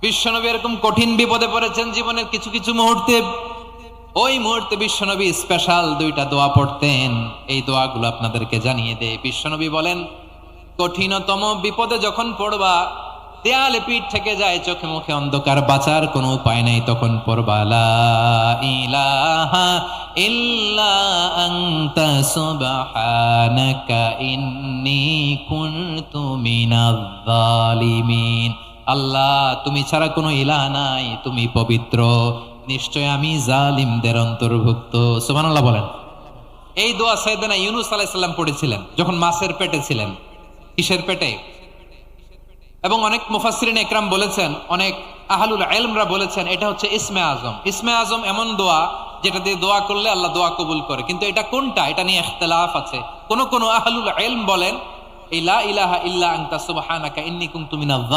বিশ্বনবী এরকম কঠিন বিপদে পড়েছেন জীবনের কিছু কিছু মুহূর্তে, ওই মুহূর্তে বিশ্বনবী স্পেশাল দুইটা দোয়া পড়তেন। এই দোয়াগুলো আপনাদেরকে জানিয়ে দেয়। বিশ্বনবী বলেন, কঠিনতম বিপদে যখন পড়বা, দেয়ালে পিঠ থেকে যায়, চোখে মুখে অন্ধকার, বাঁচার কোনো উপায় নাই, তখন পড়বা লা ইলাহা ইল্লা আনতা সুবহানাকা ইন্নী কুনতু মিনাজ জালিমিন। আল্লাহ, তুমি ছাড়া কোনো ইলাহ নাই, তুমি পবিত্র, নিশ্চয় আমি জালিমদের অন্তর্ভুক্ত। সুবহানাল্লাহ বলেন। এই দোয়া সাইয়েদনা ইউনূস আলাইহিস সালাম পড়েছিলেন যখন মাছের পেটে ছিলেন। কিসের পেটে? এবং অনেক মুফাসসিরিন একরাম বলেছেন, অনেক আহলুল ইলমরা বলেছেন, এটা হচ্ছে ইসমে আজম। ইসমে আজম এমন দোয়া যেটা দিয়ে দোয়া করলে আল্লাহ দোয়া কবুল করে, কিন্তু এটা কোনটা, এটা নিয়ে ইখতিলাফ আছে। কোন কোন আহলুল ইলম বলেন এই লা ইলাহা ইল্লা আনতা সুবহানাকা ইন্নী কুনতু মিনাজ